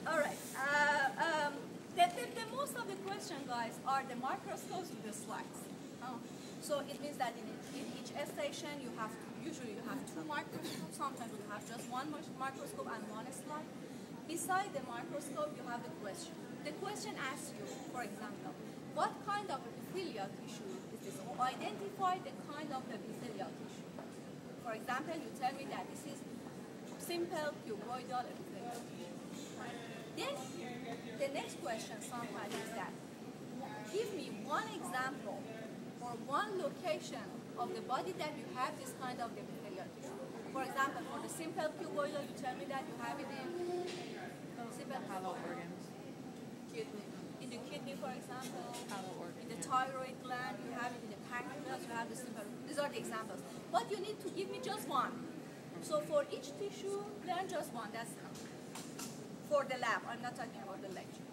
All right. The most of the question, guys, are the microscopes with the slides. So it means that in each station usually you have two microscopes. Sometimes you have just one microscope and one slide. Beside the microscope, you have the question. The question asks you, for example, what kind of epithelial tissue is this? Or identify the kind of epithelial tissue. For example, you tell me that this is simple cuboidal epithelial tissue. Right? Then the next question sometimes is that, give me one example or one location of the body that you have this kind of epithelial tissue. For example, for the simple cuboidal, you tell me that you have it in simple hollow organs. Kidney. In the kidney, for example. Hollow organ. In the thyroid gland, you have it in the pancreas, you have the simple. These are the examples. But you need to give me just one. So for each tissue, learn just one. That's enough. For the lab, I'm not talking about the lecture.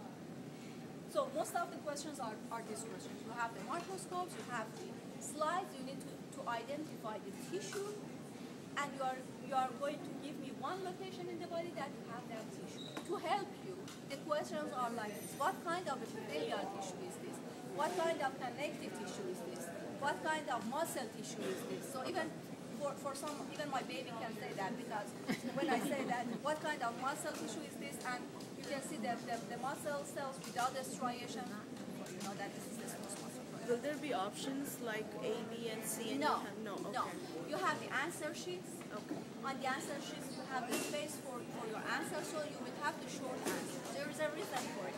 So most of the questions are these questions. You have the microscopes, you have the slides, you need to identify the tissue, and you are going to give me one location in the body that you have that tissue. To help you, the questions are like this. What kind of epithelial tissue is this? What kind of connective tissue is this? What kind of muscle tissue is this? So even for some, even my baby can say that, because when I say that, what kind of muscle tissue is this? And you can see that the muscle cells without the striation, you know that this is the smooth muscle. Will there be options like A, B, and C? And No, okay. no. You have the answer sheets. Okay. On the answer sheets, you have the space for your answer, so you will have the short answer. There is a reason for it.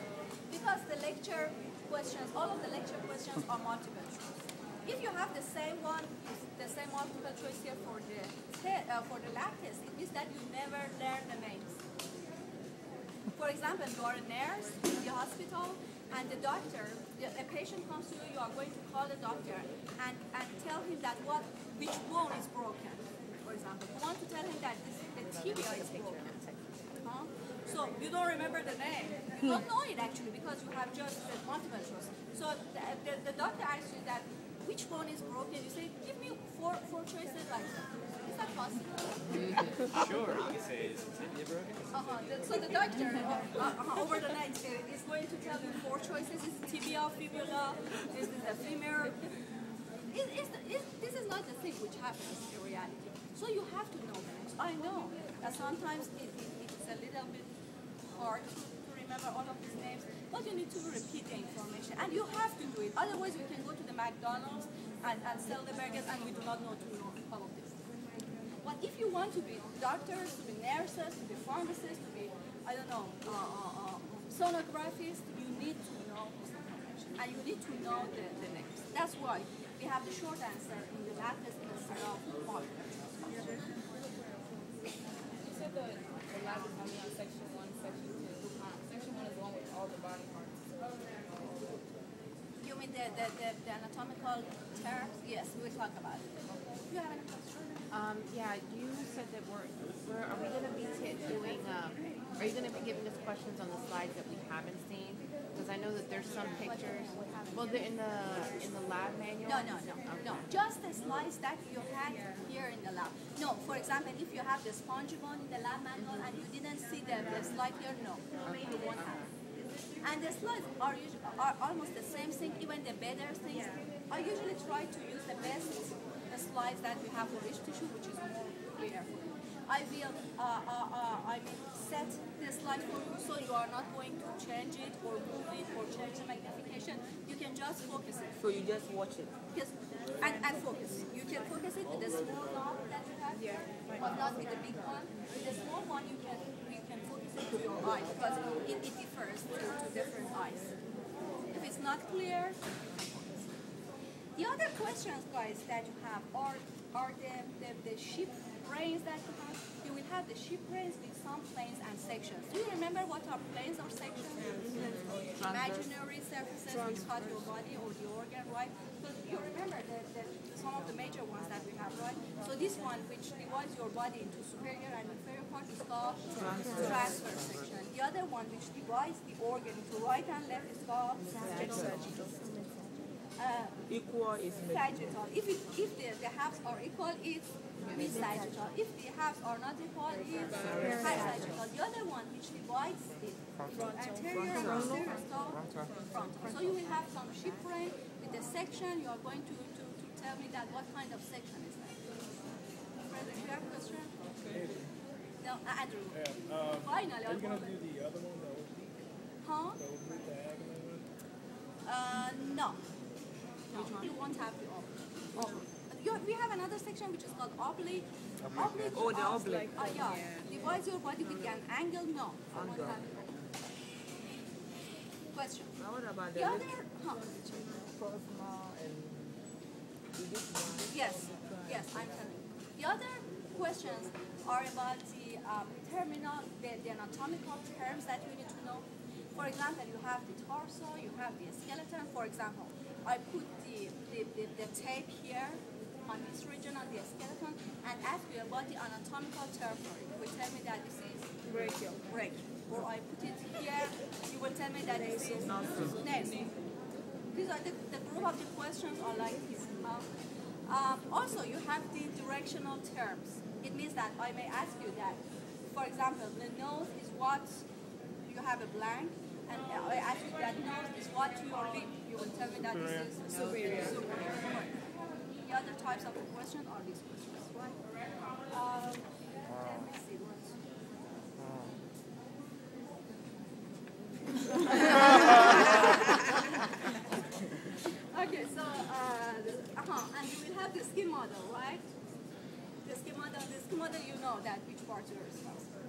Because the lecture questions, all of the lecture questions are multiple choice. If you have the same one, the same multiple choice here for the lab test, it means that you never learn the names. For example, you are a nurse in the hospital, and the doctor, a patient comes to you, you are going to call the doctor and tell him that which bone is broken. For example, you want to tell him that the tibia is broken. So you don't remember the name. You don't know it actually because you have just the multiple choice. So the doctor asks you that which bone is broken. You say, give me four choices like that. Is that possible? Sure. You can say, is the tibia broken? So the doctor over the night is going to tell you four choices. Is it tibia, fibula, is it the femur? This is not the thing which happens in reality. So you have to know names. I know that sometimes it's a little bit hard to remember all of these names, but you need to repeat the information, and you have to do it. Otherwise, we can go to the McDonald's and sell the burgers, and we do not know all of this. But if you want to be doctors, to be nurses, to be pharmacists, to be, I don't know, sonographists, you need to know this information, and you need to know the names. That's why we have the short answer in the lab test instead of multiple choice. You said the lab is only on section 1, section 2. Section 1 is the one with all the body parts. You mean the anatomical terms? Yes, we will talk about it. Do you have any questions? Yeah, you said that are we going to be doing, are you going to be giving us questions on the slides that we haven't seen? Because I know that there's some pictures. Well, they're in the lab manual? No. Just the slides that you had here in the lab. No, for example, if you have the spongy bone in the lab manual and you didn't see the slide here, no, you won't have it. And the slides are almost the same thing, even the better things. I usually try to use the best slides that we have for each tissue, which is more clear for you. I will set the slide for you so you are not going to change it or move it or change the magnification. You can just focus it. So you just watch it? Yes, and focus. You can focus it with the small knob that you have here, but not with the big one. With the small one, you can focus it to your eye because it differs to different eyes. If it's not clear, you can focus. The other questions, guys, that you have are the sheep brains that you have. You will have the sheep brains with some planes and sections. Do you remember what are planes or sections? Imaginary surfaces which cut your body or the organ, right? So you remember some of the major ones that we have, right? So this one, which divides your body into superior and inferior part, is called transverse section. The other one, which divides the organ into right and left, is called sagittal. Equal is sagittal. If the halves are equal, it's mid-sagittal. If the halves are not equal, it's high-sagittal. The other one, which divides it, anterior, posterior, frontal. So you will have some shipwreck with the section. You are going to tell me that what kind of section is that. Frederick, you have a question? No, Andrew. Finally, are you going to do the other one, the oblique? Huh? The oblique diagonal one? No. You won't have the oblique. We have another section which is called oblique. Oblique. Oh, the oblique. Yeah. Divides your body with an angle. No. I won't have it. Question. Now what about The the other. plasma and Yes. Yes, I'm telling you. The other questions are about the terminal, the anatomical terms that you need to know. For example, you have the torso, you have the skeleton. For example, I put the tape here on this region on the skeleton and ask you about the anatomical term for it. You will tell me that this is brachial. Or I put it here, you will tell me that this is nasal. These are the group of the questions are like this. Also, you have the directional terms. It means that I may ask you that, for example, the nose is what you have a blank, and I ask you that nose is what your lip. You will tell me that this is superior. The other types of the question are these questions, right? Let me see what. Okay, so and you will have the skin model, right? The skin model, you know that which parts you're responsible.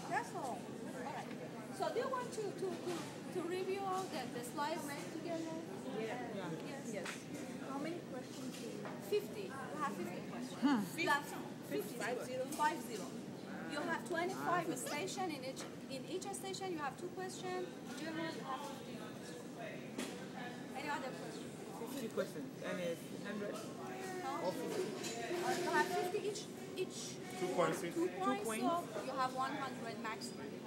That's all. Alright. So do you want to review all the slides together? Yes. How many questions do you have? 50. You have 50 questions. Last 50. 50. You have 25 stations. In each station you have 2 questions. General, you have 50 questions. Any other questions? 50 questions. And it's 100? No? You have 50 each 2 points. 2 points, so you have 100 maximum. You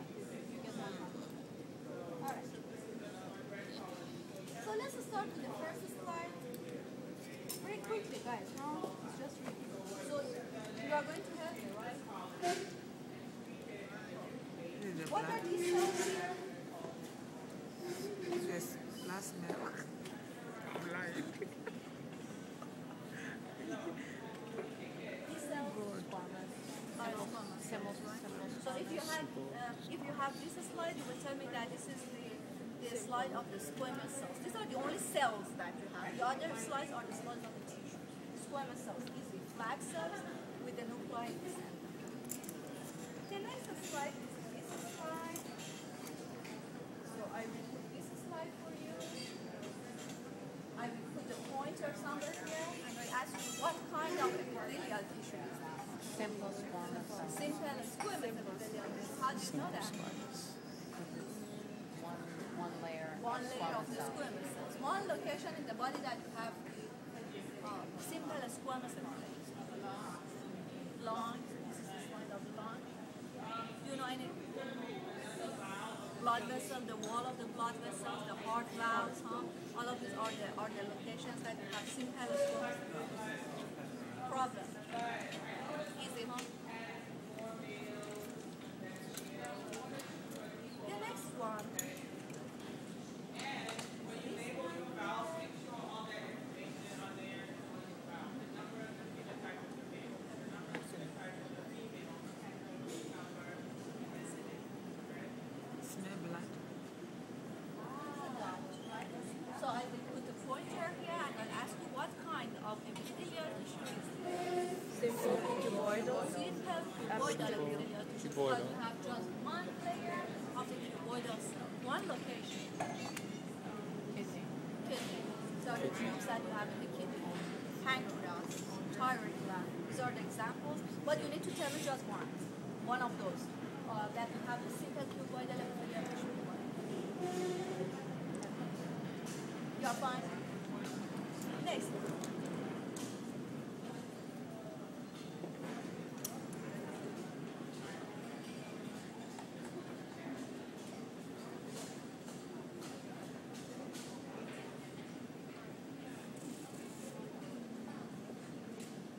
get 100. Alright. So let's start with the first slide. Very quickly, guys. No? It's just review. So you are going to help me, right? What are these cells here? Yes, last milk. These cells are squamous. So if you have this slide, you will tell me that this is the slide of the squamous cells. These are the only cells that you have. The other slides are the slides of the tissue. Squamous cells is the flat cells with the nuclei in the center. The next slide is this slide. So I will put this slide for you. I will put the pointer somewhere here, and I ask you what kind of epithelial tissue is that? Simple squamous cells. Simple and squamous epithelial tissue. How do you know that? One layer. One layer of the squamous cells. One location in the body that you have simple squamous epithelial cells. Lung. This is the slide of the lung. Do you know any blood vessel, the wall of the blood vessels, the heart valves, all of these are the locations that you have simple squamous problem. Easy, huh? The next one. Smell blood. So I will put the pointer here and I'll ask you what kind of epithelial tissue is this? Simple cuboidal. Simple cuboidal epithelial tissue because you have just one layer of the cuboidal cell, one location. Kidney. These are the tubes that you have in the kidney. Pancreas, thyroid gland. These are the examples. But you need to tell me just one of those that you have the simple cuboidal epithelial tissue. You are fine.